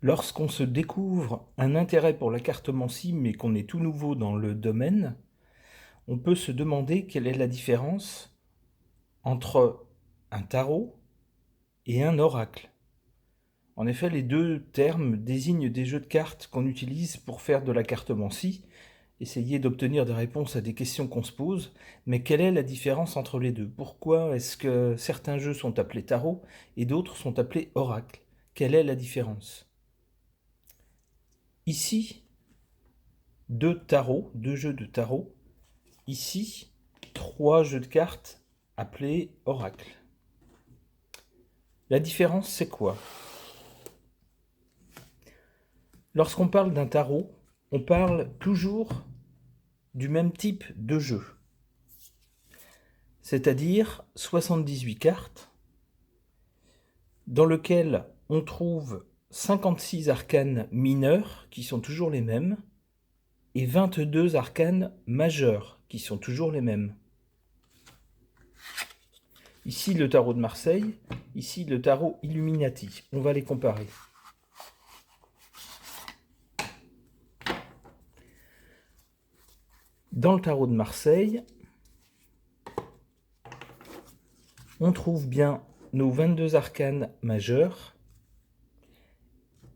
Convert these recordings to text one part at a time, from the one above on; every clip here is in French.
Lorsqu'on se découvre un intérêt pour la cartomancie, mais qu'on est tout nouveau dans le domaine, on peut se demander quelle est la différence entre un tarot et un oracle. En effet, les deux termes désignent des jeux de cartes qu'on utilise pour faire de la cartomancie, essayer d'obtenir des réponses à des questions qu'on se pose, mais quelle est la différence entre les deux? Pourquoi est-ce que certains jeux sont appelés tarot et d'autres sont appelés oracle? Quelle est la différence? Ici, deux jeux de tarot. Ici, trois jeux de cartes appelés oracle. La différence, c'est quoi? Lorsqu'on parle d'un tarot, on parle toujours du même type de jeu, c'est-à-dire 78 cartes, dans lequel on trouve 56 arcanes mineurs, qui sont toujours les mêmes, et 22 arcanes majeurs, qui sont toujours les mêmes. Ici le tarot de Marseille, ici le tarot Illuminati. On va les comparer. Dans le tarot de Marseille, on trouve bien nos 22 arcanes majeurs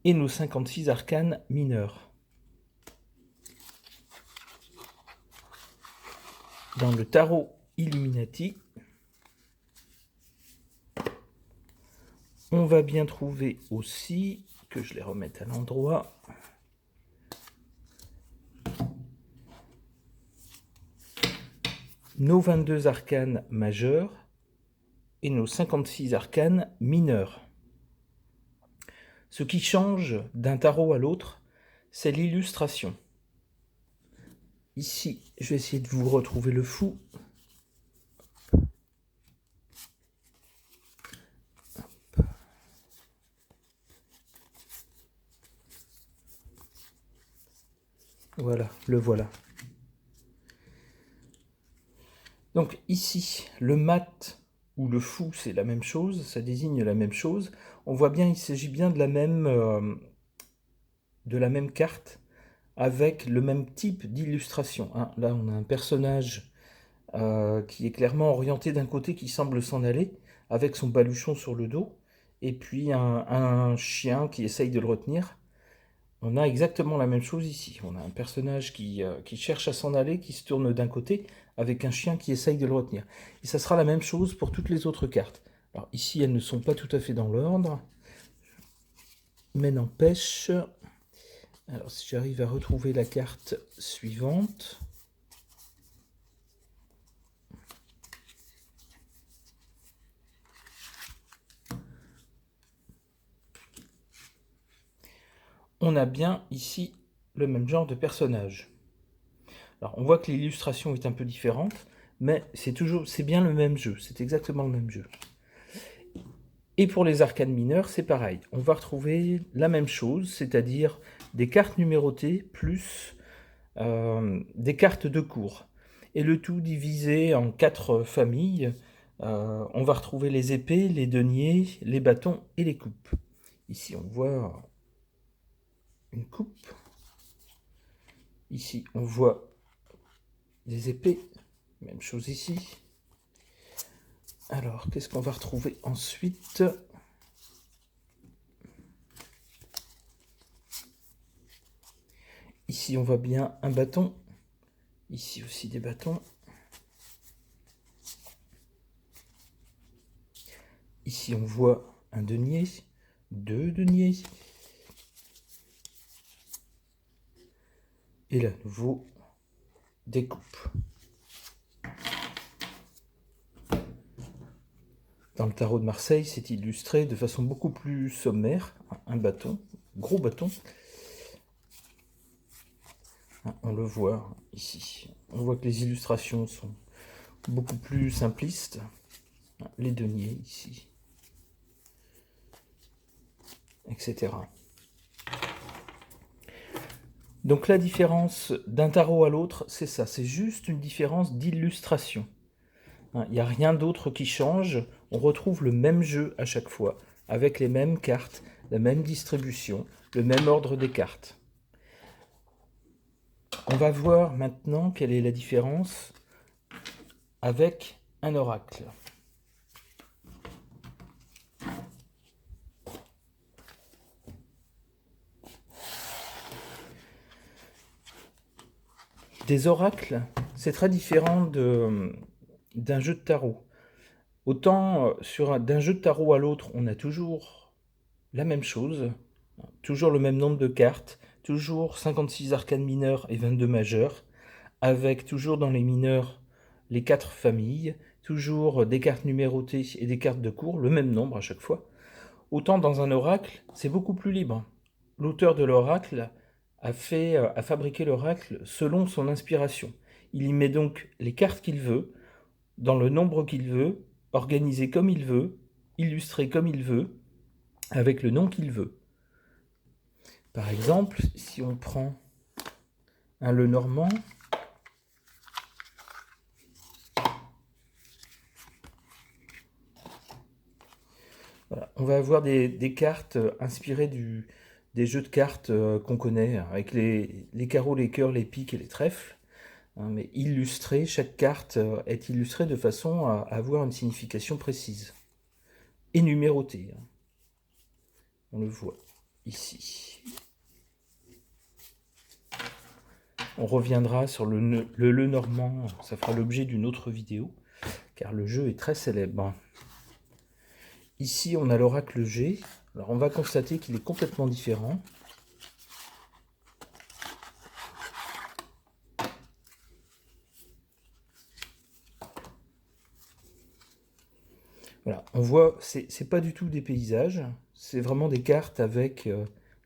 et nos 56 arcanes mineurs. Dans le tarot Illuminati, on va bien trouver aussi, que je les remette à l'endroit, nos 22 arcanes majeurs et nos 56 arcanes mineurs. Ce qui change d'un tarot à l'autre, c'est l'illustration. Ici, je vais essayer de vous retrouver le fou. Voilà, le voilà. Donc ici, le mat ou le fou, c'est la même chose, ça désigne la même chose. On voit bien, il s'agit bien de la même carte, avec le même type d'illustration. Hein. Là, on a un personnage qui est clairement orienté d'un côté, qui semble s'en aller, avec son baluchon sur le dos, et puis un chien qui essaye de le retenir. On a exactement la même chose ici. On a un personnage qui cherche à s'en aller, qui se tourne d'un côté, avec un chien qui essaye de le retenir. Et ça sera la même chose pour toutes les autres cartes. Alors ici, elles ne sont pas tout à fait dans l'ordre, mais n'empêche... Alors si j'arrive à retrouver la carte suivante... on a bien ici le même genre de personnage. Alors on voit que l'illustration est un peu différente, mais c'est bien le même jeu, c'est exactement le même jeu. Et pour les arcanes mineures, c'est pareil. On va retrouver la même chose, c'est-à-dire des cartes numérotées plus des cartes de cours. Et le tout divisé en 4 familles. On va retrouver les épées, les deniers, les bâtons et les coupes. Ici, on voit une coupe. Ici, on voit des épées. Même chose ici. Alors, qu'est-ce qu'on va retrouver ensuite? Ici, on voit bien un bâton. Ici aussi des bâtons. Ici, on voit un denier, 2 deniers. Et là, à nouveau, des coupes. Dans le tarot de Marseille, c'est illustré de façon beaucoup plus sommaire. Un bâton, gros bâton. On le voit ici. On voit que les illustrations sont beaucoup plus simplistes. Les deniers ici, etc. Donc la différence d'un tarot à l'autre, c'est ça. C'est juste une différence d'illustration. Il n'y a rien d'autre qui change. On retrouve le même jeu à chaque fois, avec les mêmes cartes, la même distribution, le même ordre des cartes. On va voir maintenant quelle est la différence avec un oracle. Des oracles, c'est très différent d'un jeu de tarot. Autant d'un jeu de tarot à l'autre, on a toujours la même chose, toujours le même nombre de cartes, toujours 56 arcanes mineures et 22 majeures, avec toujours dans les mineurs les 4 familles, toujours des cartes numérotées et des cartes de cours, le même nombre à chaque fois. Autant dans un oracle, c'est beaucoup plus libre. L'auteur de l'oracle a fabriqué l'oracle selon son inspiration. Il y met donc les cartes qu'il veut, dans le nombre qu'il veut, organisé comme il veut, illustré comme il veut, avec le nom qu'il veut. Par exemple, si on prend un Lenormand, voilà, on va avoir des cartes inspirées des jeux de cartes qu'on connaît, avec les carreaux, les cœurs, les piques et les trèfles, hein, mais illustrées, chaque carte est illustrée de façon à avoir une signification précise, et numérotée. Hein. On le voit ici. On reviendra sur le Lenormand, ça fera l'objet d'une autre vidéo, car le jeu est très célèbre. Ici, on a l'oracle G. Alors, on va constater qu'il est complètement différent. Voilà, on voit, c'est pas du tout des paysages, c'est vraiment des cartes avec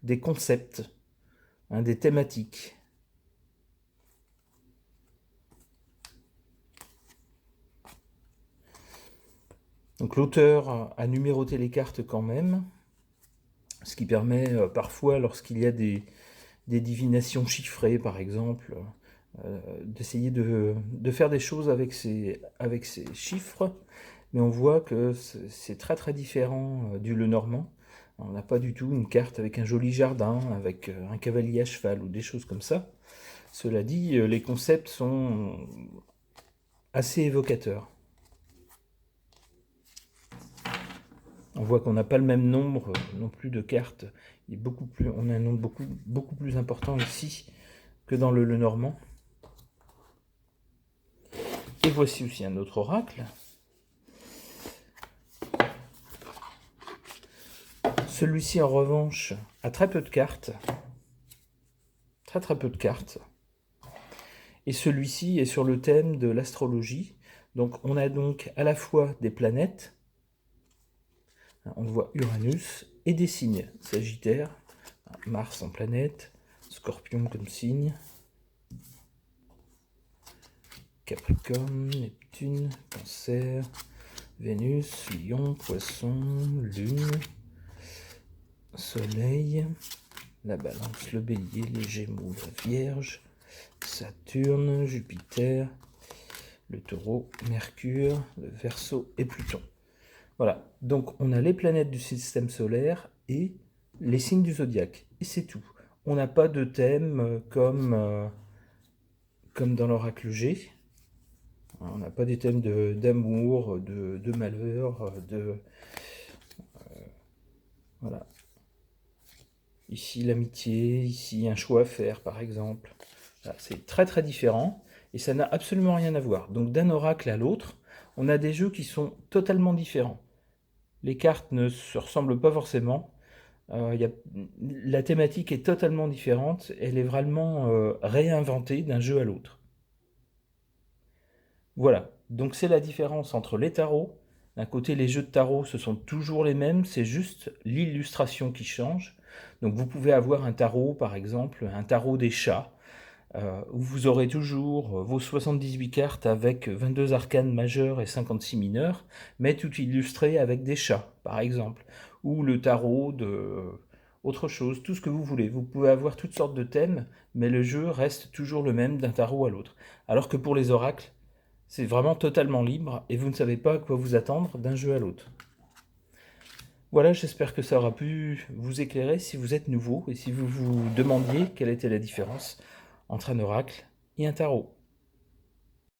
des concepts, hein, des thématiques. Donc l'auteur a numéroté les cartes quand même, ce qui permet parfois, lorsqu'il y a des divinations chiffrées par exemple, d'essayer de faire des choses avec ces chiffres, mais on voit que c'est très très différent du Lenormand. On n'a pas du tout une carte avec un joli jardin, avec un cavalier à cheval ou des choses comme ça. Cela dit, les concepts sont assez évocateurs. On voit qu'on n'a pas le même nombre non plus de cartes. On a un nombre beaucoup plus important ici que dans le Lenormand. Et voici aussi un autre oracle. Celui-ci, en revanche, a très peu de cartes. Très peu de cartes. Et celui-ci est sur le thème de l'astrologie. Donc on a donc à la fois des planètes, on voit Uranus, et des signes. Sagittaire, Mars en planète, Scorpion comme signe, Capricorne, Neptune, Cancer, Vénus, Lion, Poisson, Lune, Soleil, la Balance, le Bélier, les Gémeaux, la Vierge, Saturne, Jupiter, le Taureau, Mercure, le Verseau et Pluton. Voilà, donc on a les planètes du système solaire et les signes du zodiaque, et c'est tout. On n'a pas de thème comme dans l'oracle G. On n'a pas des thèmes d'amour, de malheur, voilà. Ici l'amitié, ici un choix à faire par exemple. Voilà, c'est très très différent et ça n'a absolument rien à voir. Donc d'un oracle à l'autre, on a des jeux qui sont totalement différents. Les cartes ne se ressemblent pas forcément. La thématique est totalement différente. Elle est vraiment réinventée d'un jeu à l'autre. Voilà, donc c'est la différence entre les tarots. D'un côté, les jeux de tarot, ce sont toujours les mêmes, c'est juste l'illustration qui change. Donc vous pouvez avoir un tarot, par exemple, un tarot des chats, où vous aurez toujours vos 78 cartes avec 22 arcanes majeures et 56 mineures, mais tout illustré avec des chats, par exemple. Ou le tarot de autre chose, tout ce que vous voulez. Vous pouvez avoir toutes sortes de thèmes, mais le jeu reste toujours le même d'un tarot à l'autre. Alors que pour les oracles, c'est vraiment totalement libre et vous ne savez pas à quoi vous attendre d'un jeu à l'autre. Voilà, j'espère que ça aura pu vous éclairer si vous êtes nouveau et si vous vous demandiez quelle était la différence entre un oracle et un tarot.